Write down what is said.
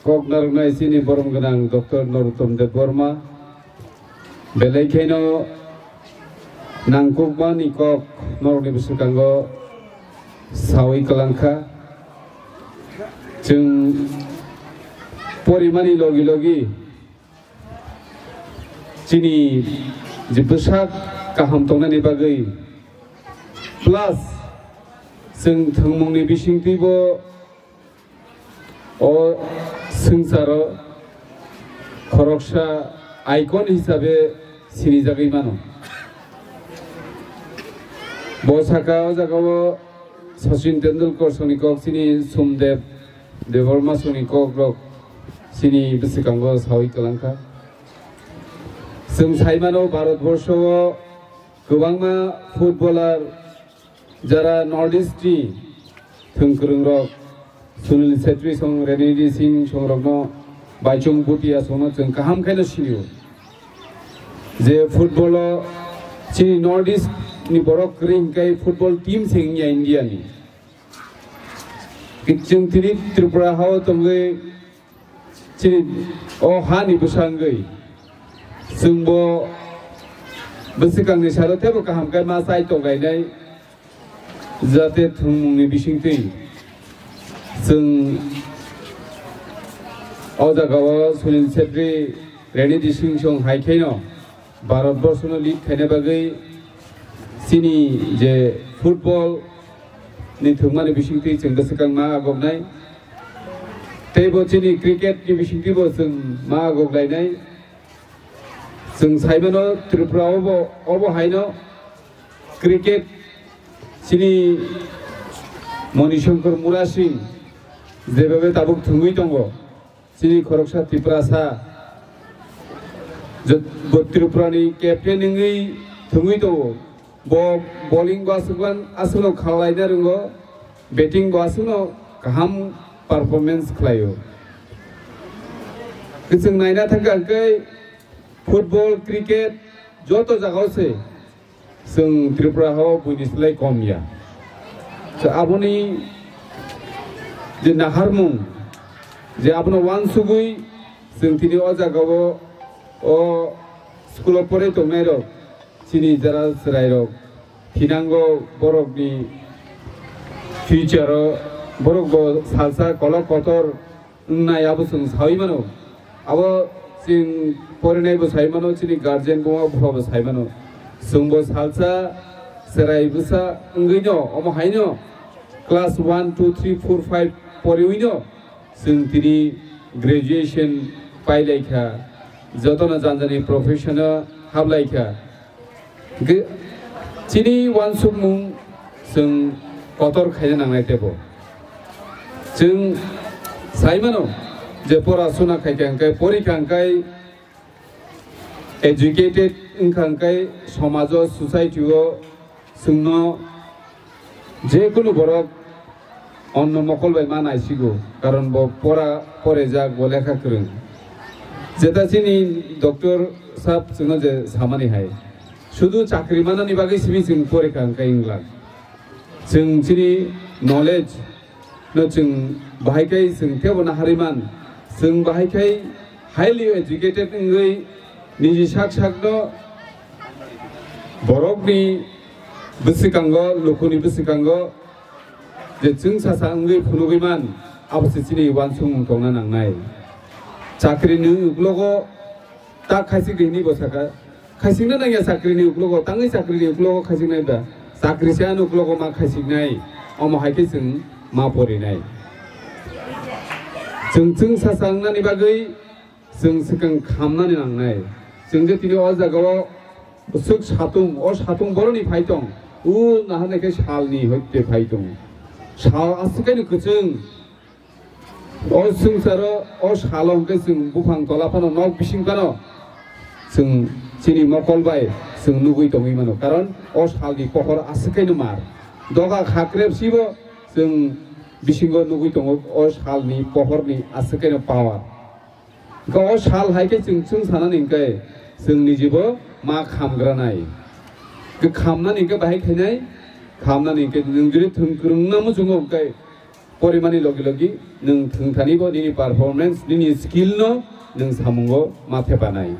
kok narungnai sini borom genang Dr. Noruttom Debborma belaikeno nangkukman ikok norni besukango sawi kelangka jeng porimani logi-logi sini jebesak kaham tongnani bagai plus जों थोंमुंनि बिसिंथिबो अ संसारो खरकसा icon हिसाबै सिरिजागै मानो बसाका जागाव सचिन तेंदुलकर सोनि कक सिनि सोमदेव देवर्मा सोनि कक रक सिनि बिसिकांगो सावि कलांका जों साइमानो भारतवर्षआव गोबांमा फुटबलार जरा नॉर्थ ईस्ट टी थंखरंग रक सुनील छेत्री सं रेनिडी सिंह सं रगनो बाइचुंग बुटिया सं जों गाहाम खायनो सिनियो जे फुटबल ची नॉर्थ ईस्ट नि बरक रिंकाय फुटबल टीम सेंगिया इंडिया नि किचुं तिरि त्रिपुरा हाव तंगै ची ओ हानि बसांगै जोंबो बसिकांनि सारो तेबो गाहाम खाय मा साइ तो गायनाय जाते थोंमुंनि बिसिंथै जों अजागाव सुनील छेत्री रेनिडी सिंह सं हाइखायनो भारतवर्षनो लीग खायनो बागै सिनि जे फुटबल नि थोंमानि बिसिंथै जों गोसोखां मा आगबनाय तेबो सिनि क्रिकेट नि बिसिंथैबो जों मा आगबलायनाय जों साइबानो त्रिपुरायावबो अबो हायनो क्रिकेट सिनि मणिशंकर मुरा सिंह जेबाबे दाबुक थुंगै दङ सिनि खरकसा त्रिपुरासा त्रिपुरानि केप्टेन नङै थुंगै दङ बलिं बासुगन आसनो खालायनो रोंगो बेटिं बासुनो गाहाम पारफरमेन्स खालायो जों नायना थांगाखै फुटबल क्रिकेट जत जागावसै जों त्रिपुरायाव बयनिस्राय खमया आबनि जे नाहारमुं जे आबनो वानसुगै जों तिनि अजागाव अ स्कुलाव फराय दंनाय रक सिनि जरा सराय रक थिनांगौ बरकनि फिउचाराव बरक सालसा कलक कतर नाय आबो जों सावैमानो आबो जों फरायनायबो सावैमानो सिनि गार्जेन बङा बुहाबो सावैमानो जोंबो सालसा सराय बुसा ओंगैनो अम हायनो क्लास 1 2 3 4 5 परेवैनो जों तिनि ग्रेजुएशन पाइलायखा जतन जानजानि प्रोफेशन हाबलायखा तिनि वानसुमुं जों कतर खायनो नांनाय तेबो जों साइमानो जे परासुना खायखांखाय परिखांखाय एजुकेटेड इंखांखाय समाज सोसाइटी जोंनो जेकुनु बरक अन्न मकलबाय मा नायसिगौ कारण ब परा परेजा गलेखा गोरों जेदासिनि डक्टर साहब जोंनो जे सामानि हाय शुधु चाकरि मानानि बागै सिबि जों परिखांखाय इंला जों सिनि नलेज न जों बाहायखाय जों तेबो हारिमान जों बाहायखाय हाइली एजुकेटेड इंगै निजि साक साकनो बरकनि बसिकांगो लुकुनि बसिकांगो जे जों सासा अंगै फुनुगैमान आबसे सिनि वानसुं तंना नांनाय चाकरिनि उग्लगो ता खायसे गैनि बसाका खायसिंना नाया चाकरिनि उग्लगो तांगै चाकरिनि उग्लगो खायसिंनाय दा चाकरिसान उग्लगो मा खायसिंनाय अम हायके जों मा परिनाय जों सासांनानि बागै जों सिगां खामनानै नांनाय जों जे तिनि अजागाव सुख साथुं बरनि फाइतं उ नाहारनायखाय सालनि हयते फाइतं साल आसिखायनो गोजों अ संसारो अ सालंखाय जों बुफां तलाफानो नक बिसिंखानो जों सिनि मकलबाय जों नुगै दङै मानो कारण अ सालनि पहर आसिखायनो मार दगा खाख्रेबसिबो जों बिसिंगो नुगै दङ अ सालनि पहरनि आसिखायनो पावार अ साल हायके जों सानानैखाय जों निजेबो मा खामग्रानाय खामनानै बाहाय खायनाय खामनानै नों जुदि थोंख्रोंना मोजोङो ओमफ्राय परिमानि लगे लगे नों थोंथानिबो निनि पारफरमेंस निनि स्किल नो नों सामुंगो माथे बानाय